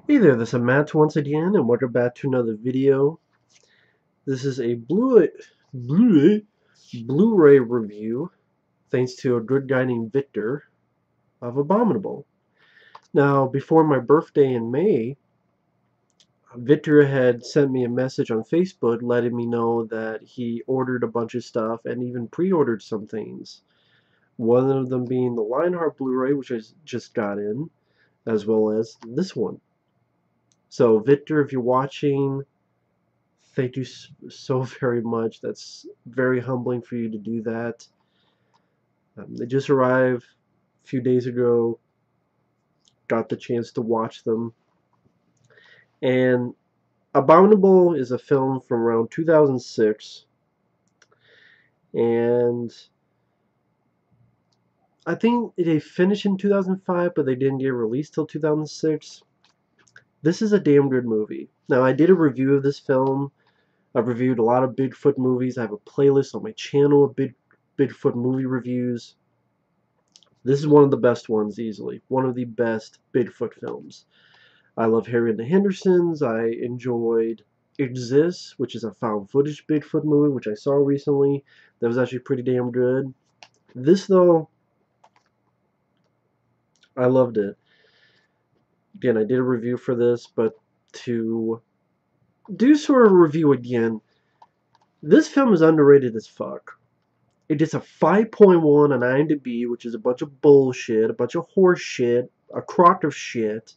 Hey there, this is Matt once again, and welcome back to another video. This is a Blu-ray review, thanks to a good guy named Victor, of Abominable. Now, before my birthday in May, Victor had sent me a message on Facebook letting me know that he ordered a bunch of stuff and even pre-ordered some things. One of them being the Lionheart Blu-ray, which I just got in, as well as this one. So, Victor, if you're watching, thank you so very much. That's very humbling for you to do that. They just arrived a few days ago. Got the chance to watch them. And Abominable is a film from around 2006. And I think they finished in 2005, but they didn't get released till 2006. This is a damn good movie. Now, I did a review of this film. I've reviewed a lot of Bigfoot movies. I have a playlist on my channel of Bigfoot movie reviews. This is one of the best ones, easily. One of the best Bigfoot films. I love Harry and the Hendersons. I enjoyed Exists, which is a found footage Bigfoot movie, which I saw recently. That was actually pretty damn good. This, though, I loved it. Again, I did a review for this, but to do sort of a review again, this film is underrated as fuck. It gets a 5.1 on IMDb, which is a bunch of bullshit, a bunch of horse shit, a crock of shit.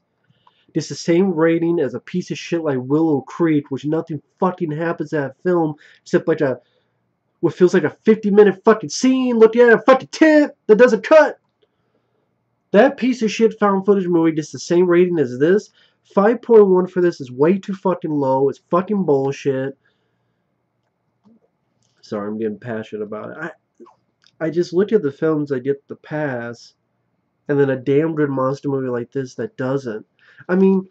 It's the same rating as a piece of shit like Willow Creek, which nothing fucking happens to that film except like what feels like a 50-minute fucking scene looking at a fucking tent that doesn't cut. That piece of shit found footage movie gets the same rating as this. 5.1 for this is way too fucking low. It's fucking bullshit. Sorry, I'm getting passionate about it. I just look at the films I get the pass, and then a damn good monster movie like this that doesn't. I mean,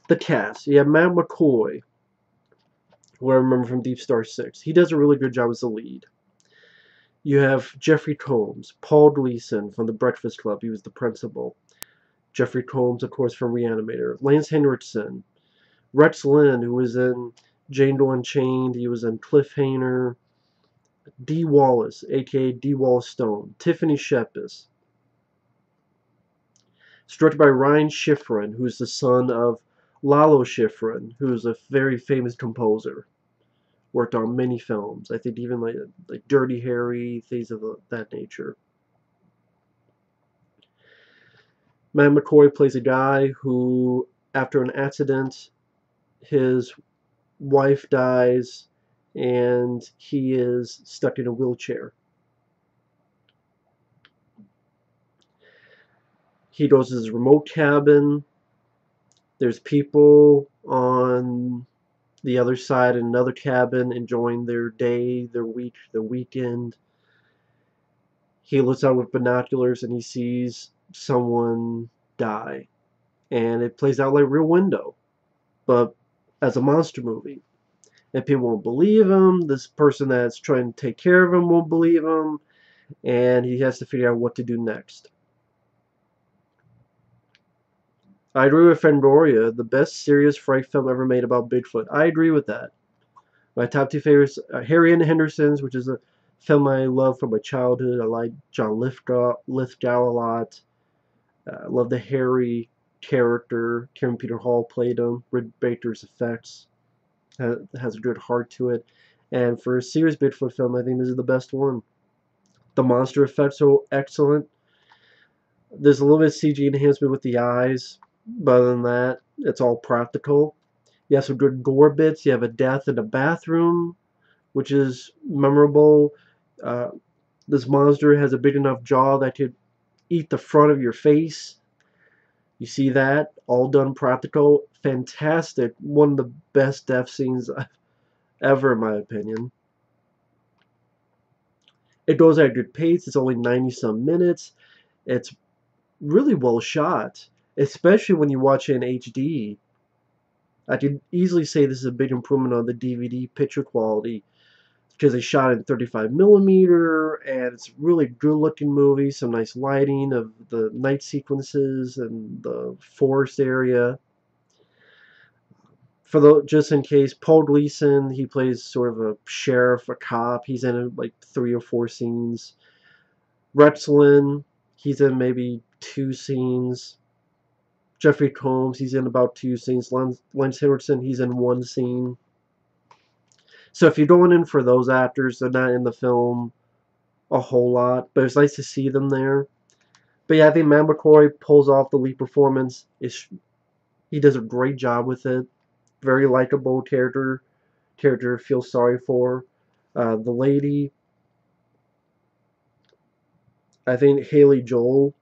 the cast. You have Matt McCoy, who I remember from Deep Star 6. He does a really good job as the lead. You have Jeffrey Combs, Paul Gleason from The Breakfast Club. He was the principal. Jeffrey Combs, of course, from Reanimator. Lance Henriksen. Rex Linn, who was in Jane Doe Unchained. He was in Cliffhanger. D. Wallace, aka D. Wallace Stone. Tiffany Shepis. It's directed by Ryan Schifrin, who's the son of Lalo Schifrin, who's a very famous composer. Worked on many films. I think even like Dirty Harry, things of that nature. Matt McCoy plays a guy who, after an accident, his wife dies and he is stuck in a wheelchair. He goes to his remote cabin. There's people on the other side in another cabin enjoying their day, their week, their weekend. He looks out with binoculars and he sees someone die. And it plays out like Rear Window, but as a monster movie. And people won't believe him. This person that's trying to take care of him won't believe him. And he has to figure out what to do next. I agree with Fangoria, the best serious fright film ever made about Bigfoot. I agree with that. My top two favorites, Harry and the Hendersons, which is a film I love from my childhood. I like John Lithgow a lot. I love the Harry character. Karen Peter Hall played him. Rick Baker's effects has a good heart to it. And for a serious Bigfoot film, I think this is the best one. The monster effects are excellent. There's a little bit of CG enhancement with the eyes, but other than that, it's all practical. You have some good gore bits. You have a death in a bathroom, which is memorable. This monster has a big enough jaw that could eat the front of your face. You see that? All done practical. Fantastic. One of the best death scenes ever, in my opinion. It goes at a good pace. It's only 90-some minutes. It's really well shot, especially when you watch it in HD. I could easily say this is a big improvement on the DVD picture quality because they shot in 35mm, and it's a really good looking movie. Some nice lighting of the night sequences and the forest area. just in case, Paul Gleason, he plays sort of a sheriff, a cop. He's in like 3 or 4 scenes. Linn, he's in maybe 2 scenes. Jeffrey Combs, he's in about 2 scenes. Linn Henriksen, he's in 1 scene. So if you're going in for those actors, they're not in the film a whole lot, but it's nice to see them there. But yeah, I think Matt McCoy pulls off the lead performance. He does a great job with it. Very likable character. Feel sorry for. The lady, I think Haley Joel,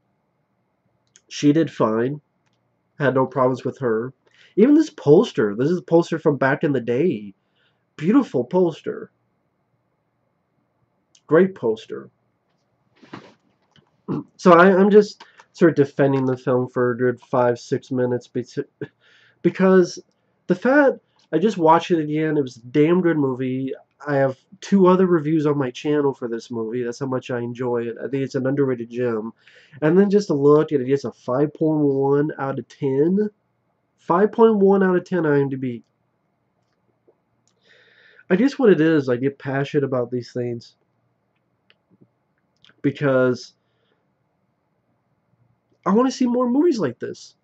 she did fine. Had no problems with her. Even this poster. This is a poster from back in the day. Beautiful poster. Great poster. So I'm just sort of defending the film for a good 5-6 minutes because the fact I just watched it again. It was a damn good movie. I have 2 other reviews on my channel for this movie. That's how much I enjoy it. I think it's an underrated gem. And then just to look at it, it's a 5.1 out of 10. 5.1 out of 10 IMDb. I guess what it is, I get passionate about these things because I want to see more movies like this.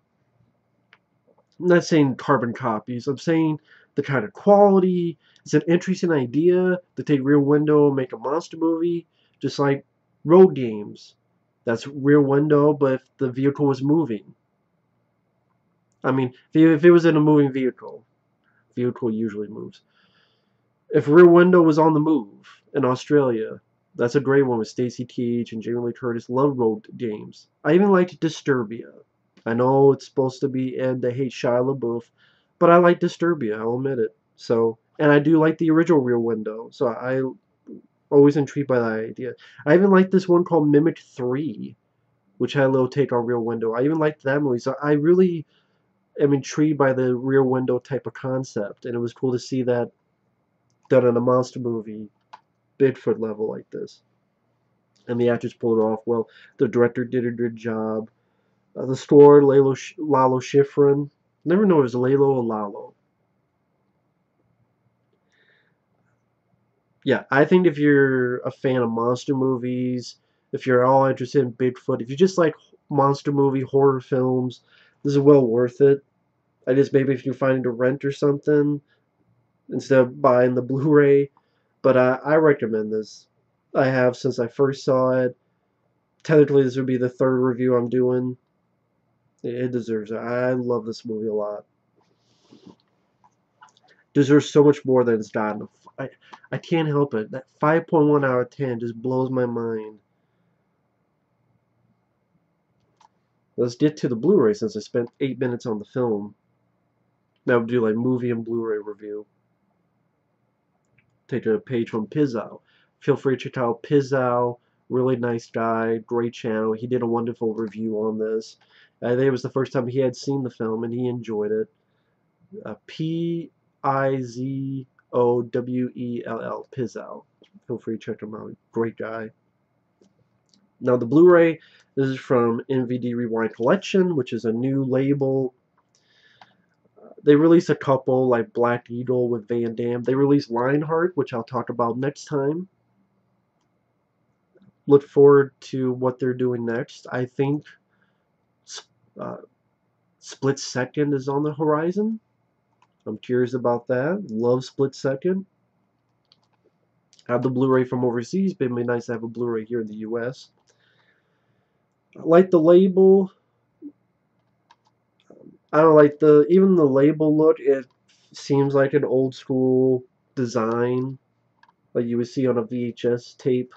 I'm not saying carbon copies. I'm saying the kind of quality. It's an interesting idea to take Rear Window and make a monster movie, just like Road Games. That's Rear Window, but if the vehicle was moving. I mean, if it was in a moving vehicle usually moves. If Rear Window was on the move in Australia, that's a great one with Stacey Keach and Jamie Lee Curtis. Love Road Games. I even liked Disturbia. I know it's supposed to be Ed that hates Shia LaBeouf, but I like Disturbia, I'll admit it. So, and I do like the original Rear Window, so I always intrigued by that idea. I even like this one called Mimic 3, which had a little take on Rear Window. I even liked that movie, so I really am intrigued by the Rear Window type of concept, and it was cool to see that done in a monster movie, Bigfoot level like this. And the actors pulled it off well. The director did a good job. The score, Lalo Schifrin. Never know if it's Lalo or Lalo. Yeah, I think if you're a fan of monster movies, if you're all interested in Bigfoot, if you just like monster movie horror films, this is well worth it. I guess maybe if you're finding to rent or something instead of buying the Blu-ray. But I recommend this. I have since I first saw it. Technically, this would be the 3rd review I'm doing. It deserves it. I love this movie a lot. Deserves so much more than it's gotten. I can't help it. That 5.1 out of 10 just blows my mind. Let's get to the Blu-ray since I spent 8 minutes on the film. Now we'll do like movie and Blu-ray review. Take a page from Pizzow. Feel free to check out Pizzow. Really nice guy, great channel. He did a wonderful review on this. I think it was the first time he had seen the film and he enjoyed it. P-I-Z-O-W-E-L-L, Pizzow. Feel free to check him out. Great guy. Now the Blu-ray, this is from NVD Rewind Collection, which is a new label. They released a couple like Black Eagle with Van Damme. They released Lionheart, which I'll talk about next time. Look forward to what they're doing next. I think Split Second is on the horizon. I'm curious about that. Love Split Second. Have the Blu-ray from overseas, but it'd be nice to have a Blu-ray here in the US. I like the label. I don't like even the label look. It seems like an old school design like you would see on a VHS tape.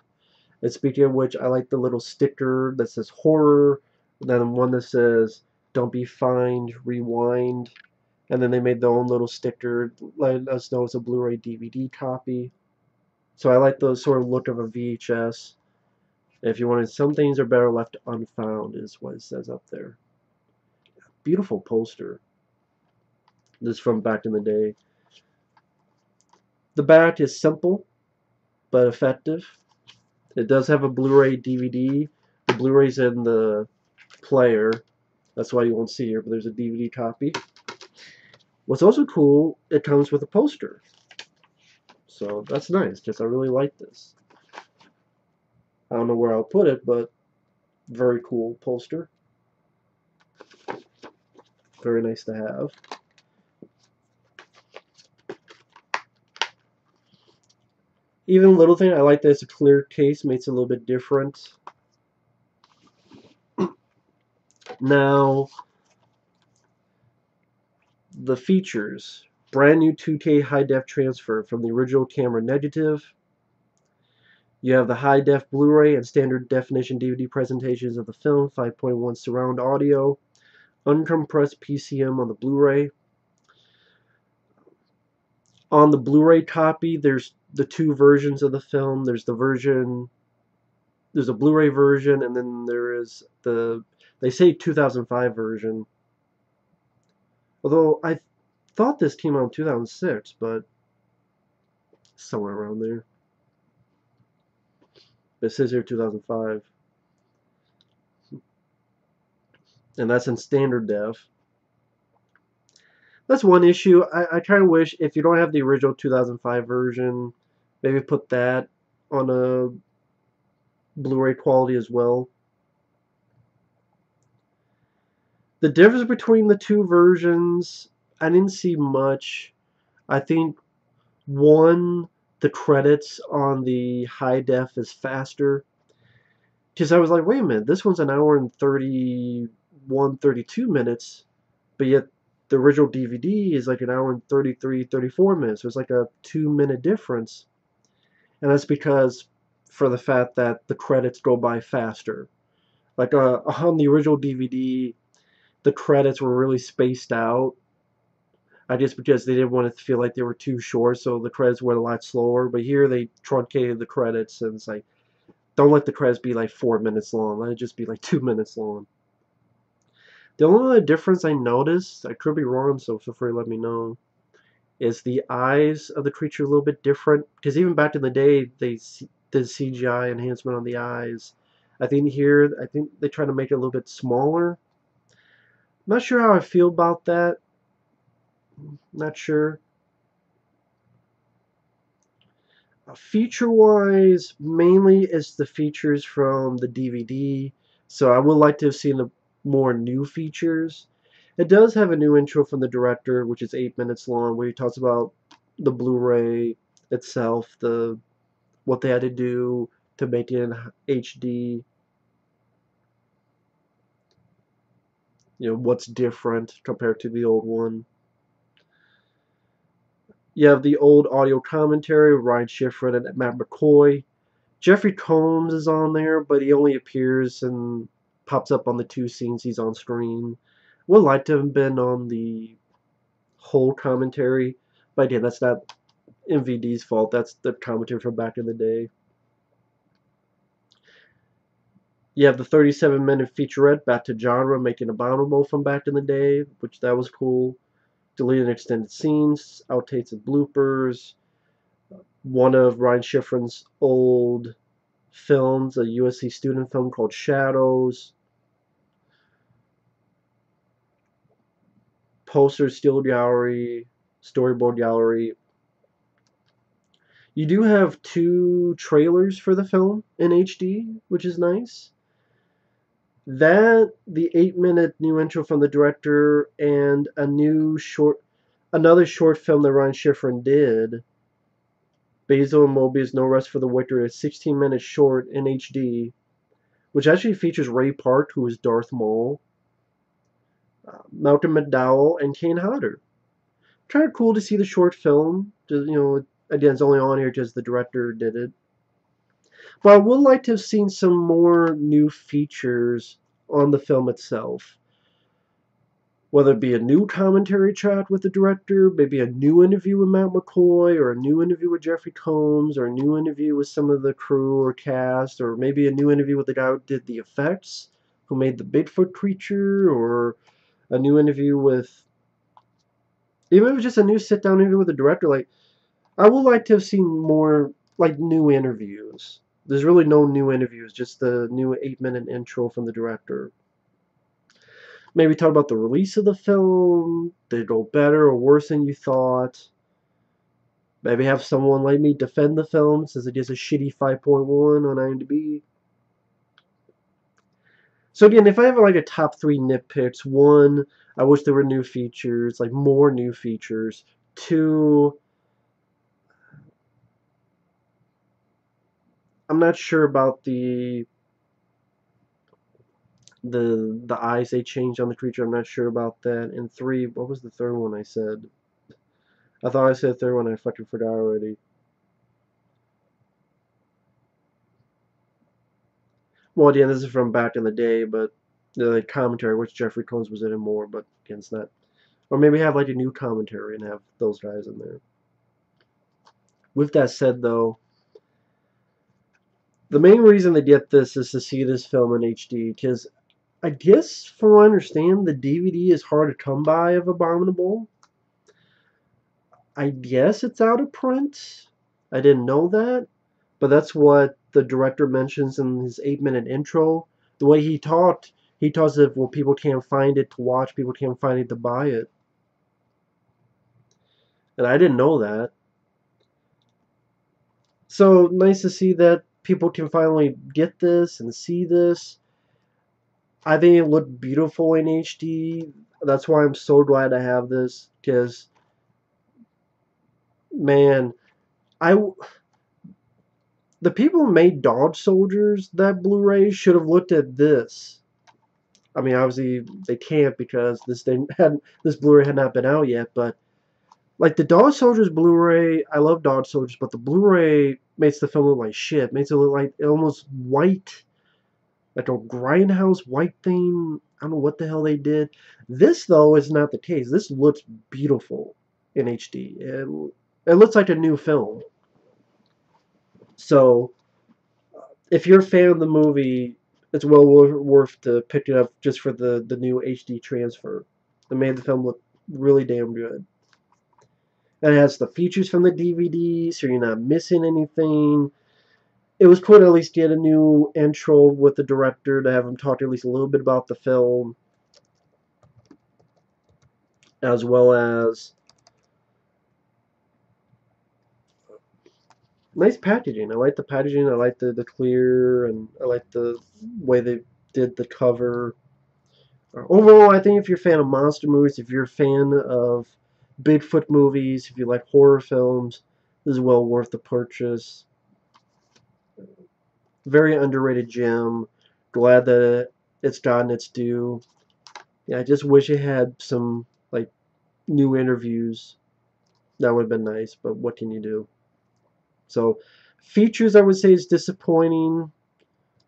And speaking of which, I like the little sticker that says horror, and then one that says don't be fined, rewind. And then they made their own little sticker letting us know it's a Blu-ray DVD copy. So I like the sort of look of a VHS. If you wanted, some things are better left unfound is what it says up there. Beautiful poster. This is from back in the day. The back is simple but effective. It does have a Blu-ray DVD. The Blu-ray's in the player. That's why you won't see here, but there's a DVD copy. What's also cool, it comes with a poster. So that's nice, because I really like this. I don't know where I'll put it, but very cool poster. Very nice to have. Even little thing, I like that it's a clear case, makes it a little bit different. Now, the features. Brand new 2K high-def transfer from the original camera negative. You have the high-def Blu-ray and standard definition DVD presentations of the film, 5.1 surround audio, uncompressed PCM on the Blu-ray. On the Blu-ray copy, there's the two versions of the film. There's a Blu-ray version, and then there is they say 2005 version. Although I thought this came out in 2006, but somewhere around there. It says here 2005. And that's in standard def. That's one issue. I kind of wish, if you don't have the original 2005 version, maybe put that on a Blu-ray quality as well. The difference between the two versions, I didn't see much. I think one, the credits on the high def is faster. Because I was like, wait a minute, this one's an hour and 31, 32 minutes, but yet the original DVD is like an hour and 33, 34 minutes. So it's like a 2-minute difference. And that's because for the fact that the credits go by faster. Like on the original DVD, the credits were really spaced out. I guess because they didn't want it to feel like they were too short, so the credits went a lot slower. But here they truncated the credits, and it's like, don't let the credits be like 4 minutes long. Let it just be like 2 minutes long. The only other difference I noticed, I could be wrong, so feel free to let me know, is the eyes of the creature a little bit different. Because even back in the day, they did CGI enhancement on the eyes. I think here, they try to make it a little bit smaller. Not sure how I feel about that. Not sure. Feature-wise, mainly it's the features from the DVD. So I would like to have seen the more new features. It does have a new intro from the director, which is 8 minutes long, where he talks about the Blu-ray itself, what they had to do to make it in HD. You know, what's different compared to the old one. You have the old audio commentary with Ryan Schifrin and Matt McCoy. Jeffrey Combs is on there, but he only appears and pops up on the 2 scenes he's on screen. Would like to have been on the whole commentary, but again, that's not MVD's fault. That's the commentary from back in the day. You have the 37-minute featurette, back to genre, making Abominable from back in the day, which that was cool. Deleted extended scenes, outtakes and bloopers. One of Ryan Schifrin's old films, a USC student film called Shadows. Poster, steel gallery, storyboard gallery. You do have 2 trailers for the film in HD, which is nice. That, the 8-minute new intro from the director, and another short film that Ryan Schifrin did, Basil and Mobius, No Rest for the Wicked, a 16-minute short in HD, which actually features Ray Park, who is Darth Maul, Malcolm McDowell, and Kane Hodder. Kind of cool to see the short film. Again, it's only on here because the director did it. But I would like to have seen some more new features on the film itself. Whether it be a new commentary chat with the director, maybe a new interview with Matt McCoy, or a new interview with Jeffrey Combs, or a new interview with some of the crew or cast, or maybe a new interview with the guy who did the effects, who made the Bigfoot creature, or a new interview with... Even if it was just a new sit-down interview with the director, like, I would like to have seen more, like, new interviews. There's really no new interviews, just the new 8-minute intro from the director. Maybe talk about the release of the film. Did it go better or worse than you thought? Maybe have someone like me defend the film since it gets a shitty 5.1 on IMDb. So again, if I have like a top 3 nitpicks, 1, I wish there were new features, like more new features. 2, I'm not sure about the eyes they changed on the creature. I'm not sure about that. And 3, what was the third one I said? I thought I said the third one. I fucking forgot already. Well, again, this is from back in the day, but the commentary, which Jeffrey Combs was in it more, but again, it's not. Or maybe have like a new commentary and have those guys in there. With that said, though, the main reason to get this is to see this film in HD, because I guess, from what I understand, the DVD is hard to come by of Abominable. I guess it's out of print. I didn't know that, but that's what the director mentions in his 8-minute intro. The way he talks as if, well, people can't find it to watch, people can't find it to buy it. And I didn't know that. So, nice to see that people can finally get this and see this. I think it looked beautiful in HD. That's why I'm so glad to have this, because, man, the people who made Dog Soldiers, that Blu-ray, should have looked at this. I mean, obviously they can't because this Blu-ray had not been out yet, but like the Dog Soldiers Blu-ray, I love Dog Soldiers, but the Blu-ray makes the film look like shit. Makes it look like almost white, like a grindhouse white thing. I don't know what the hell they did. This, though, is not the case. This looks beautiful in HD. It looks like a new film. So, if you're a fan of the movie, it's well worth to pick it up just for the new HD transfer. It made the film look really damn good. And it has the features from the DVD, so you're not missing anything. It was cool to at least get a new intro with the director, to have him talk at least a little bit about the film, as well as nice packaging. I like the packaging. I like the clear, and I like the way they did the cover. Overall, I think if you're a fan of monster movies, if you're a fan of Bigfoot movies, if you like horror films, this is well worth the purchase. Very underrated gem. Glad that it's gotten its due. Yeah, I just wish it had some like new interviews. That would have been nice, but what can you do? So, features I would say is disappointing,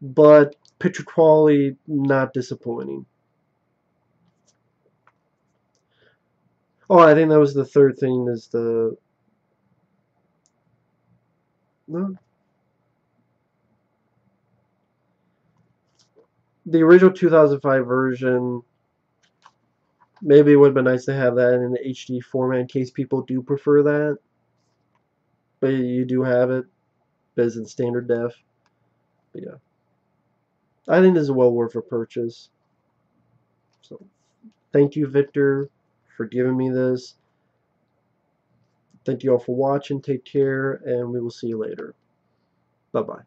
but picture quality not disappointing. Oh, I think that was the third thing, is the no, the original 2005 version. Maybe it would have been nice to have that in the HD format in case people do prefer that. But you do have it, but it's in standard def. But yeah, I think this is well worth a purchase. So, thank you, Victor, for giving me this. Thank you all for watching. Take care, and we will see you later. Bye-bye.